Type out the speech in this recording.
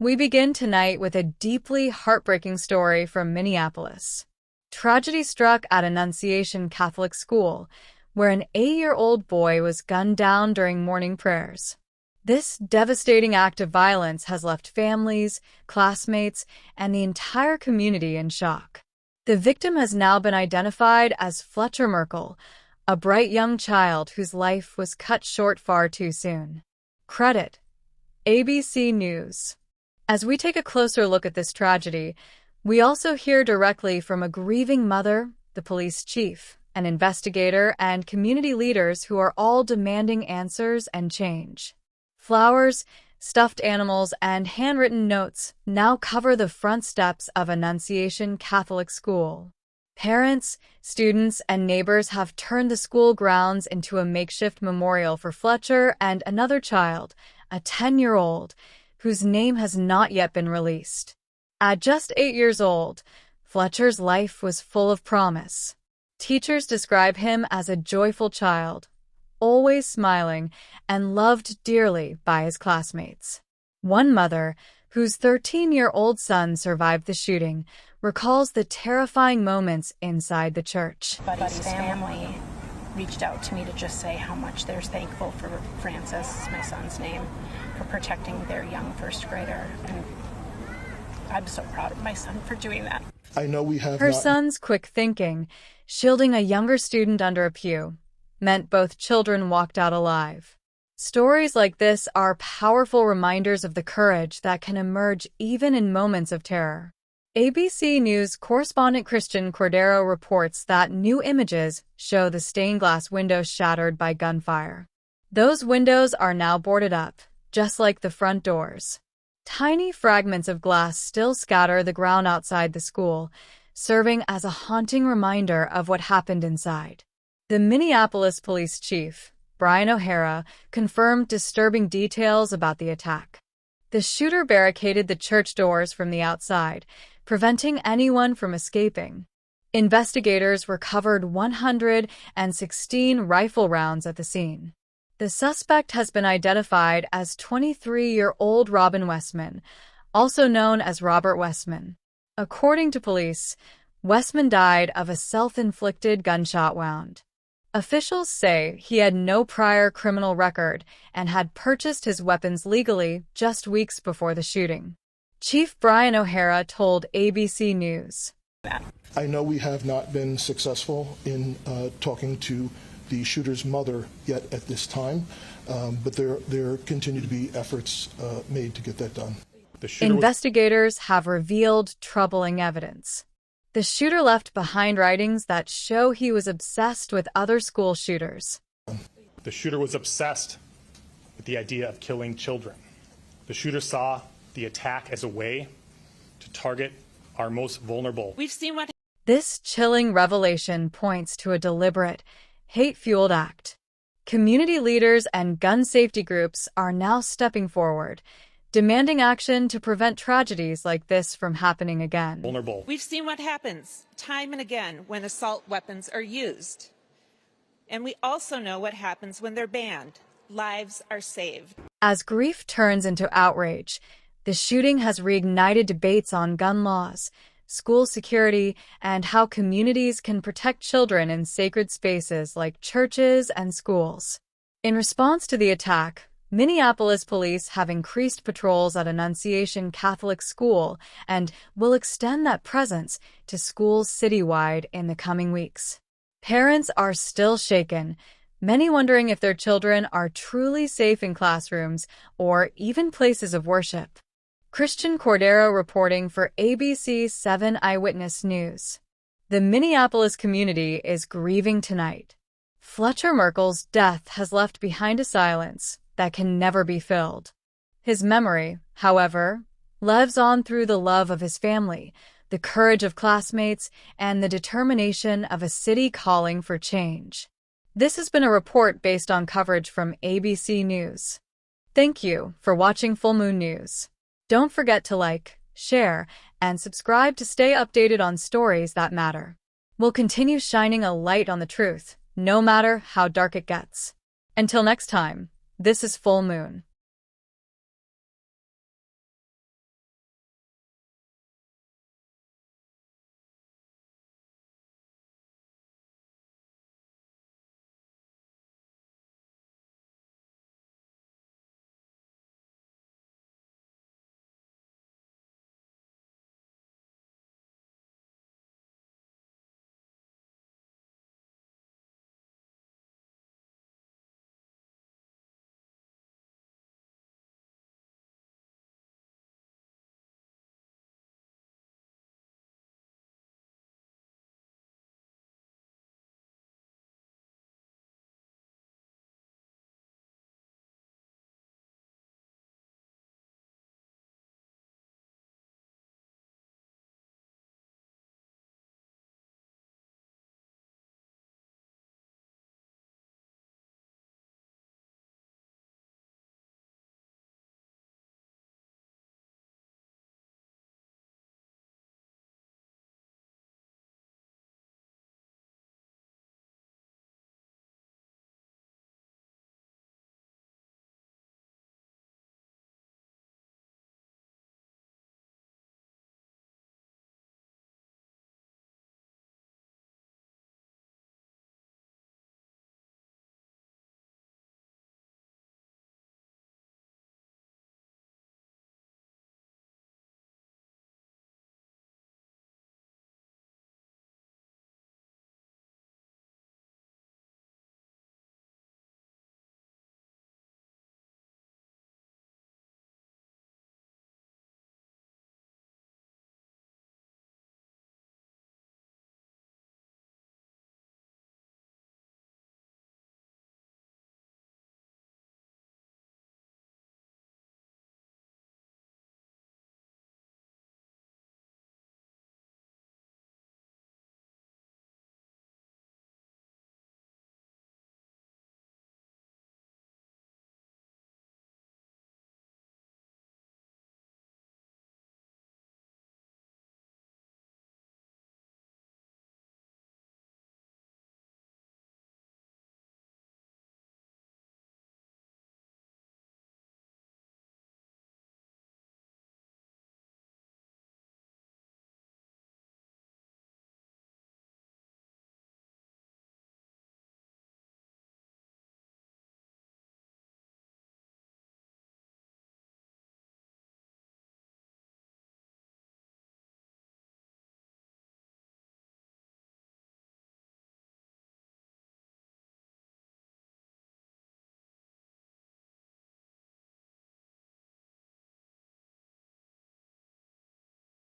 We begin tonight with a deeply heartbreaking story from Minneapolis. Tragedy struck at Annunciation Catholic School, where an 8-year-old boy was gunned down during morning prayers. This devastating act of violence has left families, classmates, and the entire community in shock. The victim has now been identified as Fletcher Merkel, a bright young child whose life was cut short far too soon. Credit: ABC News. As we take a closer look at this tragedy, we also hear directly from a grieving mother, the police chief, an investigator, and community leaders who are all demanding answers and change. Flowers, stuffed animals, and handwritten notes now cover the front steps of Annunciation Catholic School. Parents, students, and neighbors have turned the school grounds into a makeshift memorial for Fletcher and another child, a 10-year-old, whose name has not yet been released. At just 8 years old, Fletcher's life was full of promise. Teachers describe him as a joyful child, always smiling, and loved dearly by his classmates. One mother, whose 13-year-old son survived the shooting, recalls the terrifying moments inside the church. Buddy's family reached out to me to just say how much they're thankful for Francis, my son's name, for protecting their young first grader. And I'm so proud of my son for doing that. I know we have Her son's quick thinking, shielding a younger student under a pew, meant both children walked out alive. Stories like this are powerful reminders of the courage that can emerge even in moments of terror. ABC News correspondent Christian Cordero reports that new images show the stained glass windows shattered by gunfire. Those windows are now boarded up, just like the front doors. Tiny fragments of glass still scatter the ground outside the school, serving as a haunting reminder of what happened inside. The Minneapolis police chief, Brian O'Hara, confirmed disturbing details about the attack. The shooter barricaded the church doors from the outside, preventing anyone from escaping. Investigators recovered 116 rifle rounds at the scene. The suspect has been identified as 23-year-old Robin Westman, also known as Robert Westman. According to police, Westman died of a self-inflicted gunshot wound. Officials say he had no prior criminal record and had purchased his weapons legally just weeks before the shooting. Chief Brian O'Hara told ABC News. I know we have not been successful in talking to the shooter's mother yet at this time, but there continue to be efforts made to get that done. Investigators have revealed troubling evidence. The shooter left behind writings that show he was obsessed with other school shooters. The shooter was obsessed with the idea of killing children. The shooter saw the attack as a way to target our most vulnerable. This chilling revelation points to a deliberate, hate-fueled act. Community leaders and gun safety groups are now stepping forward, demanding action to prevent tragedies like this from happening again. Vulnerable. We've seen what happens time and again when assault weapons are used. And we also know what happens when they're banned. Lives are saved. As grief turns into outrage, the shooting has reignited debates on gun laws, school security, and how communities can protect children in sacred spaces like churches and schools. In response to the attack, Minneapolis police have increased patrols at Annunciation Catholic School and will extend that presence to schools citywide in the coming weeks. Parents are still shaken, many wondering if their children are truly safe in classrooms or even places of worship. Christian Cordero reporting for ABC 7 Eyewitness News. The Minneapolis community is grieving tonight. Fletcher Merkel's death has left behind a silence that can never be filled. His memory, however, lives on through the love of his family, the courage of classmates, and the determination of a city calling for change. This has been a report based on coverage from ABC News. Thank you for watching Full Moon News. Don't forget to like, share, and subscribe to stay updated on stories that matter. We'll continue shining a light on the truth, no matter how dark it gets. Until next time, this is Full Moon.